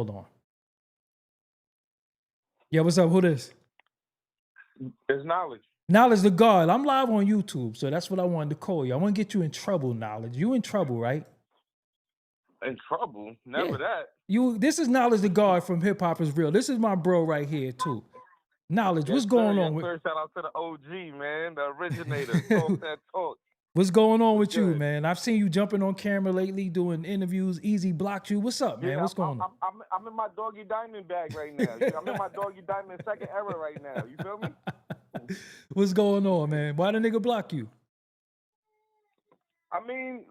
Hold on. Yeah, what's up? Who this? It's Knowledge. Knowledge the God. I'm live on YouTube, so that's what I wanted to call you. I want to get you in trouble, Knowledge. You in trouble, right? In trouble? Yeah. Never that. This is Knowledge the God from Hip Hop is Real. This is my bro right here, too. Knowledge, Yes, what's sir. going Yes, on with sir. Shout out to the OG, man, the originator. Talk that talk. what's going on What's with you, good? man? I've seen you jumping on camera lately, doing interviews. Eazy blocked you. What's up, man? Yeah, What's going I'm in my Doggie Diamond bag right now. I'm in my Doggie Diamond second era right now. You feel me? on? What's going on, man? Why the nigga block you? I mean,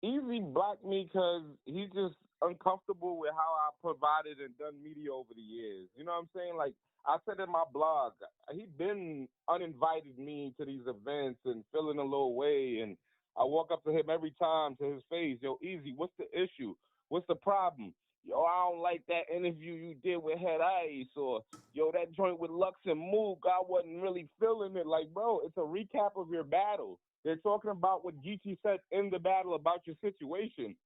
Eazy blocked me because he's just uncomfortable with how I provided and done media over the years. You know what I'm saying? Like I said in my blog, he been uninvited me to these events and feeling a little way. And I walk up to him every time to his face, yo, Eazy, what's the issue? What's the problem? Yo, I don't like that interview you did with Head Ice, or yo, that joint with Lux and Mook, I wasn't really feeling it. Like, bro, it's a recap of your battle. They're talking about what GT said in the battle about your situation.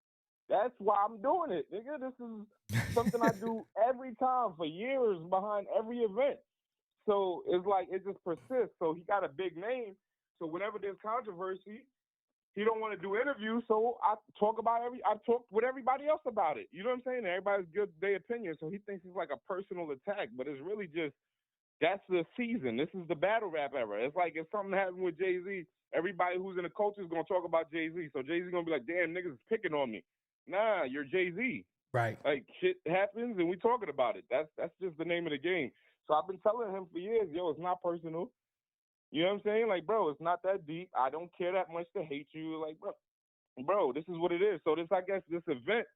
That's why I'm doing it, nigga. This is something I do every time for years behind every event. So it's like it just persists. So he got a big name. So whenever there's controversy, he don't want to do interviews. So I talk with everybody else about it. You know what I'm saying? Everybody's good their opinion. So he thinks it's like a personal attack, but it's really just that's the season. This is the battle rap era. It's like if something happened with Jay-Z, everybody who's in the culture is going to talk about Jay-Z. So Jay-Z going to be like, damn, niggas is picking on me. Nah, you're Jay-Z. Right. Like, shit happens and we talking about it. That's just the name of the game. So I've been telling him for years, yo, it's not personal. You know what I'm saying? Like, bro, it's not that deep. I don't care that much to hate you. Like, bro, this is what it is. So I guess this event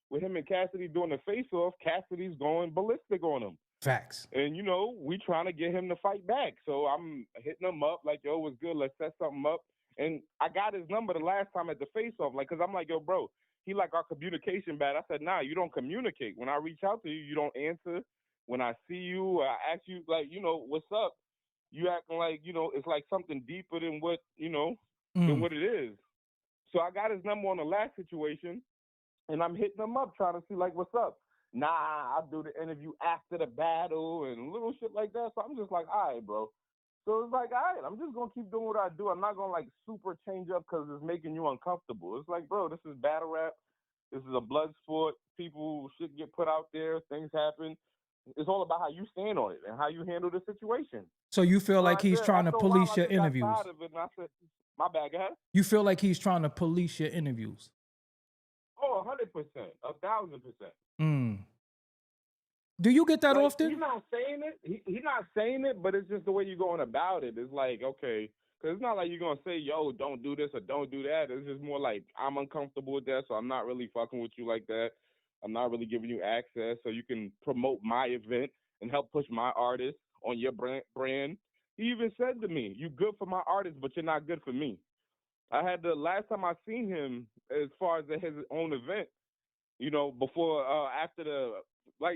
with him and Cassidy doing the face-off, Cassidy's going ballistic on him. Facts. And, you know, we trying to get him to fight back. So I'm hitting him up like, yo, what's good? Let's set something up. And I got his number the last time at the face-off, like, because I'm like, yo, bro, he like our communication bad. I said, nah, you don't communicate. When I reach out to you, you don't answer. When I see you, I ask you, like, you know, what's up? You acting like, you know, it's like something deeper than what, you know, than what it is. So I got his number on the last situation, and I'm hitting him up trying to see, like, what's up? Nah, I'll do the interview after the battle and little shit like that. So I'm just like, all right, bro. So it's like, all right, I'm just going to keep doing what I do. I'm not going to, like, super change up because it's making you uncomfortable. It's like, bro, this is battle rap. This is a blood sport. People, shit get put out there. Things happen. It's all about how you stand on it and how you handle the situation. So you feel So like he's trying to after a while, police I your just got interviews? tired of it, and I said, my bad, go ahead. You feel like he's trying to police your interviews? Oh, 100%, 1,000%. Do you get that Like, often? he's not saying it. He's not saying it, but it's just the way you're going about it. It's like, okay, because it's not like you're going to say, yo, don't do this or don't do that. It's just more like, I'm uncomfortable with that, so I'm not really fucking with you like that. I'm not really giving you access so you can promote my event and help push my artist on your brand. He even said to me, you good for my artist, but you're not good for me. I had the last time I seen him as far as his own event, you know, before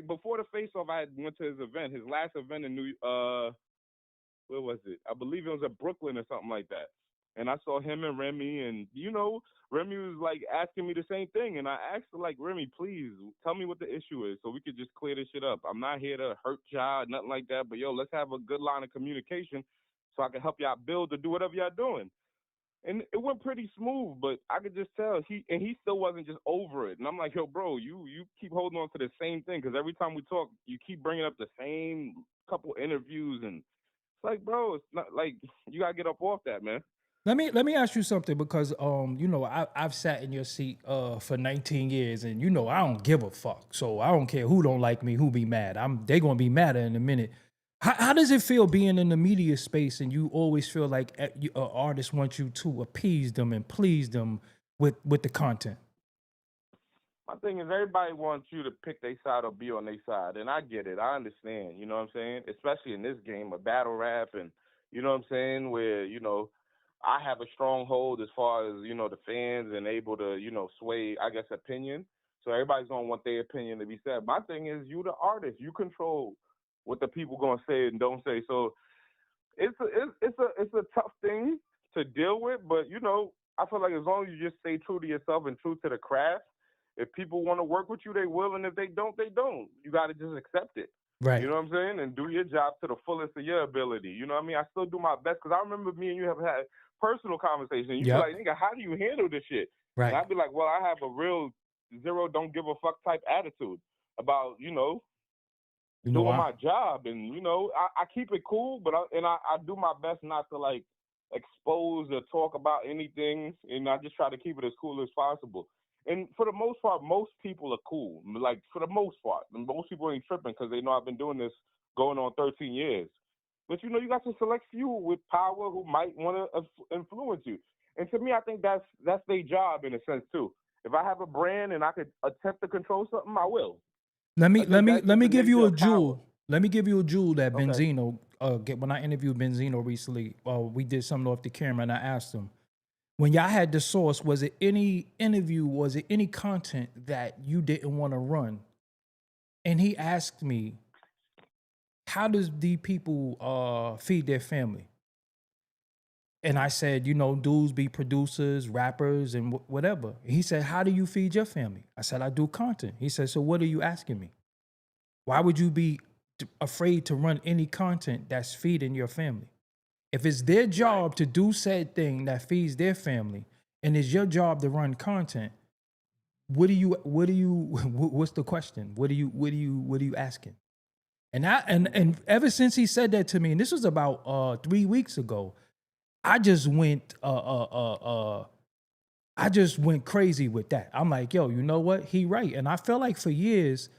before the face off, I had went to his event, his last event in where was it? I believe it was in Brooklyn or something like that. And I saw him and Remy, and you know, Remy was like asking me the same thing, and I asked her like, Remy, please tell me what the issue is so we could just clear this shit up. I'm not here to hurt y'all, nothing like that, but yo, let's have a good line of communication so I can help y'all build or do whatever y'all doing. And it went pretty smooth, but I could just tell he still wasn't just over it. And I'm like, yo, bro, you keep holding on to the same thing because every time we talk, you keep bringing up the same couple interviews, and it's like, bro, it's not like you gotta get up off that, man. Let me ask you something because you know, I've sat in your seat for 19 years, and you know I don't give a fuck. So I don't care who don't like me, who be mad. They gonna be mad in a minute. How does it feel being in the media space and you always feel like artists want you to appease them and please them with the content? My thing is everybody wants you to pick their side or be on their side, and I get it. I understand. You know what I'm saying? Especially in this game of battle rap, and you know what I'm saying, where you know I have a stronghold as far as you know the fans and able to you know sway, I guess, opinion. So everybody's gonna want their opinion to be said. My thing is you the artist, you control what the people gonna say and don't say. So it's a tough thing to deal with, but you know I feel like as long as you just stay true to yourself and true to the craft, If people want to work with you, they will, and if they don't, they don't. You got to just accept it. Right. You know what I'm saying? And do your job to the fullest of your ability. You know what I mean? I still do my best because I remember me and you have had personal conversations. You be like, nigga, how do you handle this shit? Right. And I'd be like, well, I have a real zero don't give a fuck type attitude about, doing my job. And, I keep it cool, but I do my best not to like expose or talk about anything. And I just try to keep it as cool as possible. And for the most part, most people are cool. Like, for the most part. Most people ain't tripping because they know I've been doing this going on 13 years. But, you got to select few with power who might want to influence you. And to me, I think that's their job in a sense, too. If I have a brand and I could attempt to control something, I will. Let me give you a jewel. Let me give you a jewel that Okay. Benzino, when I interviewed Benzino recently, we did something off the camera and I asked him, when y'all had the source, was it any interview, was it any content that you didn't want to run? And he asked me, how does the people feed their family? And I said, dudes be producers, rappers, and whatever. He said, how do you feed your family? I said, I do content. He said, so what are you asking me? Why would you be afraid to run any content that's feeding your family? If it's their job to do said thing that feeds their family, and it's your job to run content, what's the question? What are you asking? And ever since he said that to me, and this was about 3 weeks ago, I just went crazy with that. I'm like, yo, you know what? He right. And I felt like for years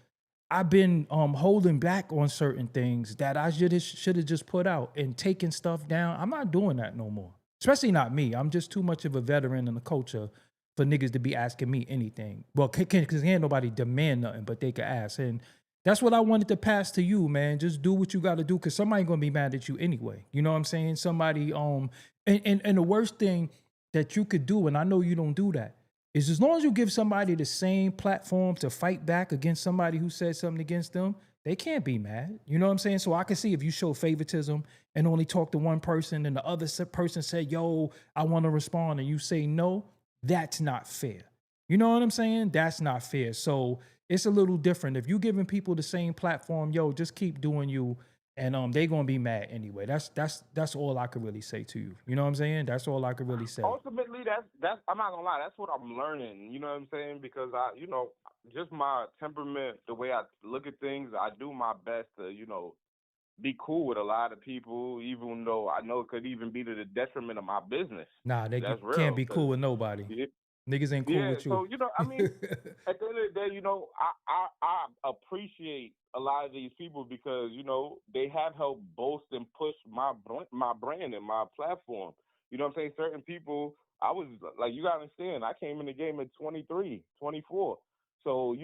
I've been holding back on certain things that I should have just put out and taken stuff down. I'm not doing that no more. Especially not me. I'm just too much of a veteran in the culture for niggas to be asking me anything. Well, because ain't nobody demand nothing, but they can ask. And that's what I wanted to pass to you, man. Just do what you got to do, because somebody gonna be mad at you anyway. You know what I'm saying? Somebody and the worst thing that you could do, and I know you don't do that, is as long as you give somebody the same platform to fight back against somebody who said something against them, they can't be mad. You know what I'm saying? So I can see if you show favoritism and only talk to one person and the other person said, yo, I want to respond, and you say no, that's not fair. You know what I'm saying? That's not fair. So it's a little different. If you giving people the same platform, yo, just keep doing you, and they gonna be mad anyway. That's all I could really say to you. You know what I'm saying? That's all I could really say. Ultimately, that's I'm not gonna lie, that's what I'm learning. You know what I'm saying? Because just my temperament, the way I look at things, I do my best to, be cool with a lot of people, even though I know it could even be to the detriment of my business. Nah, they That's can't real. be cool with nobody. Niggas ain't cool with you. So I mean, at the end of the day, I appreciate a lot of these people because they have helped boast and push my brand and my platform. You know what I'm saying? Certain people, I was like, you gotta understand, I came in the game at 23, 24. So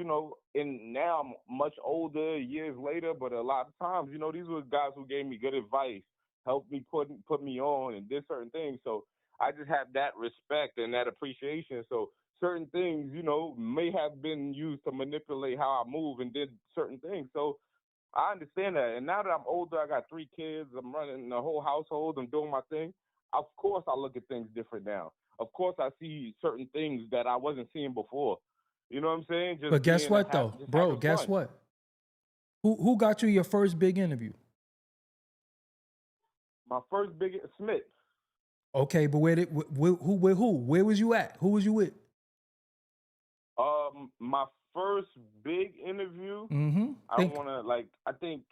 and now I'm much older, years later, but a lot of times, these were guys who gave me good advice, helped me put me on, and did certain things. So I just have that respect and that appreciation. So certain things, may have been used to manipulate how I move and did certain things. So I understand that. And now that I'm older, I got 3 kids, I'm running the whole household, I'm doing my thing. Of course, I look at things different now. Of course, I see certain things that I wasn't seeing before. You know what I'm saying? But guess what, though? Bro, guess what? Who got you your first big interview? My first big Smith. Okay, but where who? Where was you at? Who was you with? My first big interview. I think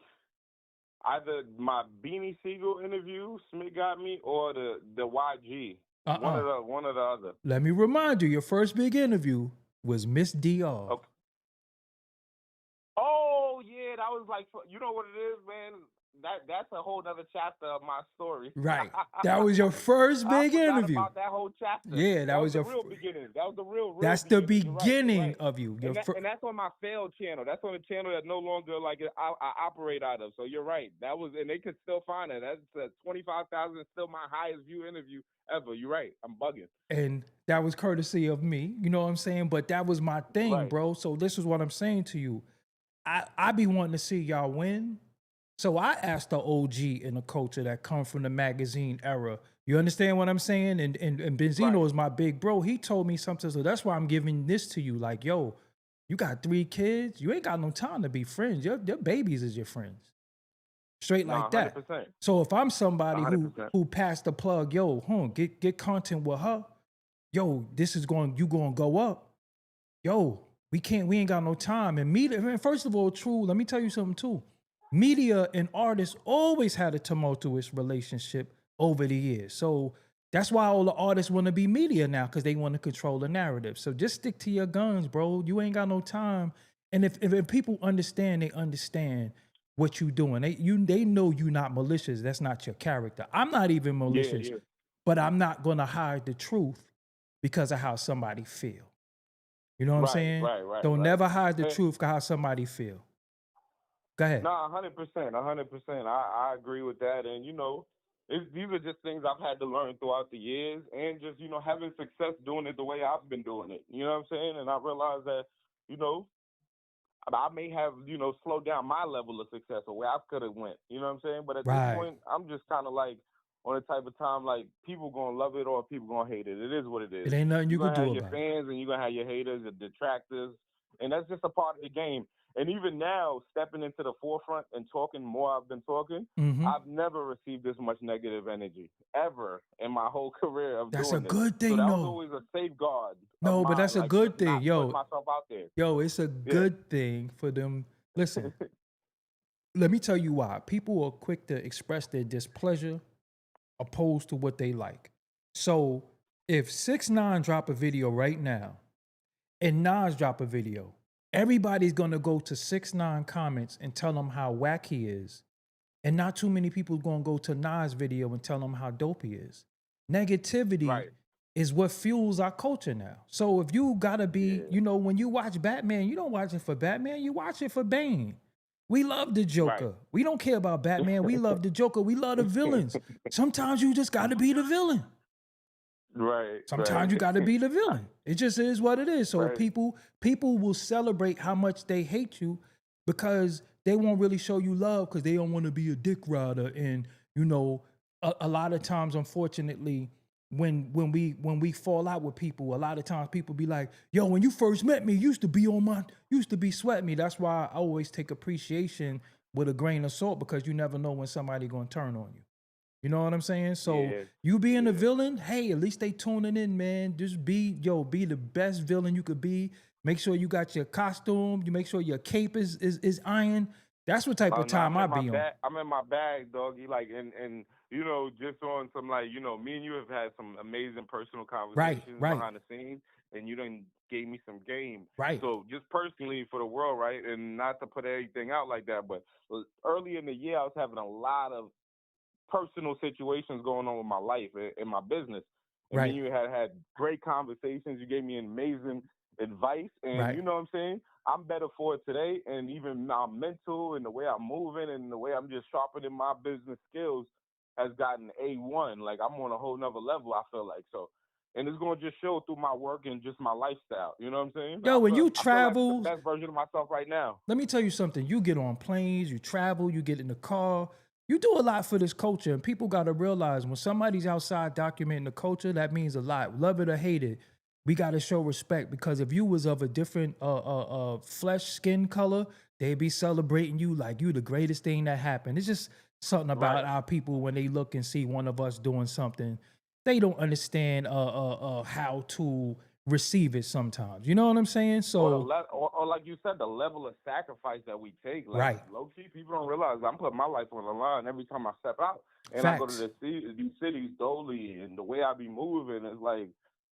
either my Beanie Siegel interview, Smith got me, or the YG. One or the other. Let me remind you, your first big interview was Miss DR. Okay. Oh yeah, that was like, you know what it is, man. That's a whole other chapter of my story. Right. That was your first big interview. About that whole chapter. Yeah, that was your real beginning. That was the real. That's the beginning of you. And that's on my failed channel. That's on a channel that no longer I operate out of. So you're right. That was, and they could still find it. That's 25,000 is still my highest view interview ever. You're right. I'm bugging. And that was courtesy of me. You know what I'm saying? But that was my thing, bro. So this is what I'm saying to you. I be wanting to see y'all win. So I asked the OG in the culture that come from the magazine era. You understand what I'm saying? And Benzino is my big bro. He told me something, so that's why I'm giving this to you. Like, yo, You got 3 kids. You ain't got no time to be friends. Your babies is your friends. Straight No, like that. 100%. So if I'm somebody who 100%. who passed the plug, yo, get content with her. Yo, this is going you going to go up. Yo, we ain't got no time. And media, and first of all, true, let me tell you something too. Media and artists always had a tumultuous relationship over the years. So that's why all the artists want to be media now, because they want to control the narrative. So just stick to your guns, bro. You ain't got no time. And if people understand, they understand what you doing. They know you not malicious. That's not your character. I'm not even Yeah, malicious, yeah. but I'm not gonna hide the truth because of how somebody feel. You know what I'm Right, saying? right, right, Don't right. never hide the And, truth of how somebody feel. Go ahead. nah, 100%, 100%. I agree with that. And, these are just things I've had to learn throughout the years and just, having success doing it the way I've been doing it. You know what I'm saying? And I realized that, you know, I may have, slowed down my level of success or where I could have went. You know what I'm saying? But at this Right. point, I'm just kind of like on the type of time like people gonna love it or people gonna hate it. It is what it It is. ain't nothing you You're could gonna have do your about it. fans and you're gonna have your haters, your detractors, and that's just a part of the game. And even now, stepping into the forefront and talking more, I've been talking. Mm-hmm. I've never received this much negative energy ever in my whole career of That's a doing this. good So thing, that was though. always a safeguard of No, but mine, that's a like just good thing. not putting myself out there. Yo, it's a Yeah. good thing for them. Listen, let me tell you why. People are quick to express their displeasure opposed to what they like. So if 6ix9ine drop a video right now and Nas drop a video, everybody's gonna go to 6ix9ine comments and tell him how whack he is. And not too many people gonna go to Nas video and tell him how dope he is. Negativity Right. is what fuels our culture now. So if you gotta be, Yeah. when you watch Batman, you don't watch it for Batman, you watch it for Bane. We love the Right. Joker. We don't care about Batman. We love the Joker. We love the villains. Sometimes you just gotta be the villain. Right, Sometimes right. you got to be the villain. It just is what it is. So Right. people will celebrate how much they hate you because they won't really show you love because they don't want to be a dick rider. And a lot of times, unfortunately, when we fall out with people, a lot of times people be like, "Yo, when you first met me, you used to be sweating me." That's why I always take appreciation with a grain of salt because you never know when somebody gonna turn on you. You know what I'm saying? So Yeah. you being a Yeah. villain, hey, at least they tuning in, man. Just be the best villain you could be. Make sure you got your costume. You make sure your cape is iron. That's what type Oh of no, time I'm I in my be on. bag. I'm in my bag, doggy. Like, and just on some like, me and you have had some amazing personal Right, conversations right, behind the scenes, and you done gave me some game. right, So just personally for the world, right, and not to put everything out like that, but early in the year, I was having a lot of personal situations going on with my life and my business. And then right, you had great conversations. You gave me amazing advice, and right. you know what I'm saying? I'm better for it today, and even my mental and the way I'm moving and the way I'm just sharpening my business skills has gotten A1. Like I'm on a whole nother level, I feel like. So, and it's going to just show through my work and just my lifestyle. You know what I'm saying? Yo, when you I feel like the travel, best version of myself right now. let me tell you something. You get on planes, you travel, you get in the car. You do a lot for this culture, and people got to realize when somebody's outside documenting the culture, that means a lot. Love it or hate it, we got to show respect because if you was of a different flesh skin color, they'd be celebrating you like you the greatest thing that happened. It's just something about Right. our people when they look and see one of us doing something, they don't understand how to receive it sometimes. You know what I'm saying? So Or like you said, the level of sacrifice that we take. Like right, low key, people don't realize I'm putting my life on the line every time I step out. And I go to facts. these cities dolly, and the way I be moving is like,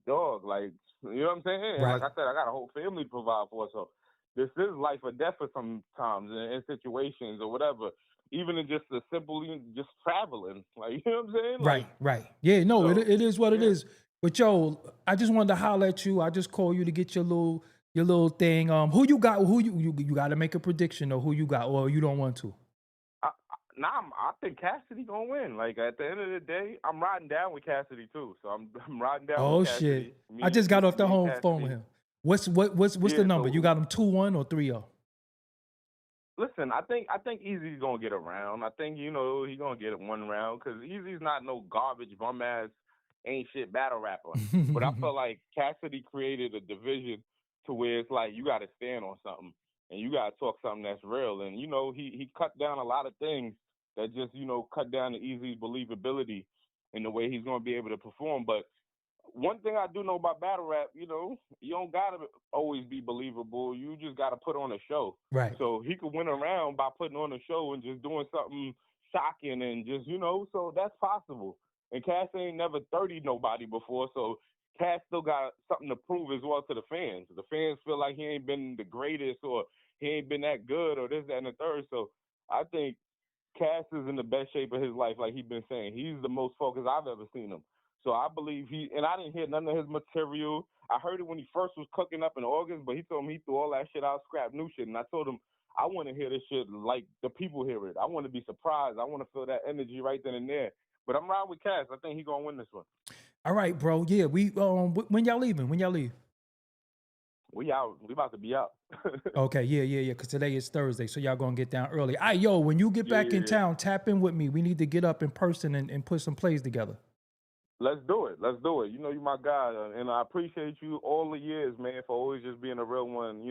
dog, like you know what I'm saying. And like Right. I said, I got a whole family to provide for, so this is life or death for sometimes in situations or whatever. Even in just the simple, just traveling, like you know what I'm saying, Right, like right. Yeah, no, so. it is what it Yeah. is. But yo, I just wanted to holler at you. I just called you to get your little thing. Who you got? Who you got to make a prediction or who you got, or you don't want to? I think Cassidy gonna win. Like at the end of the day, I'm riding down with Cassidy too. So I'm riding down with Oh shit! Cassidy. I just got off the Me and home phone with Cassidy. him. What's the Yeah. number? You So got him 2-1 or 3-0? listen, I think Easy's gonna get a round. I think he gonna get it one round because Easy's not no garbage bum ass ain't shit battle rapper. But I feel like Cassidy created a division to where it's like you got to stand on something and you got to talk something that's real. And you know, he cut down a lot of things that just cut down the easy believability in the way he's going to be able to perform. But one thing I do know about battle rap, you don't gotta always be believable. You just gotta put on a show. Right. So he could win around by putting on a show and just doing something shocking and just, so that's possible. And Cass ain't never 30 nobody before, so Cass still got something to prove as well to the fans. The fans feel like he ain't been the greatest or he ain't been that good or this, that, and the third. So I think Cass is in the best shape of his life, like he's been saying. He's the most focused I've ever seen him. So I believe and I didn't hear none of his material. I heard it when he first was cooking up in August, but he told me he threw all that shit out, scrapped new shit. And I told him, I want to hear this shit like the people hear it. I want to be surprised. I want to feel that energy right then and there. But I'm riding with Cass. I think he's going to win this one. All right, bro. Yeah, we when y'all leaving? When y'all leave? We out. We about to be out. Okay, yeah. Because today is Thursday, so y'all gonna get down early. All right, yo, when you get back in town, tap in with me. We need to get up in person and put some plays together. Let's do it. Let's do it. You know, you my guy, and I appreciate you all the years, man, for always just being a real one,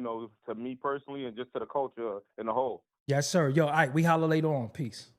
to me personally and just to the culture in the whole. Yes, sir. Yo, all right, we holler later on. Peace.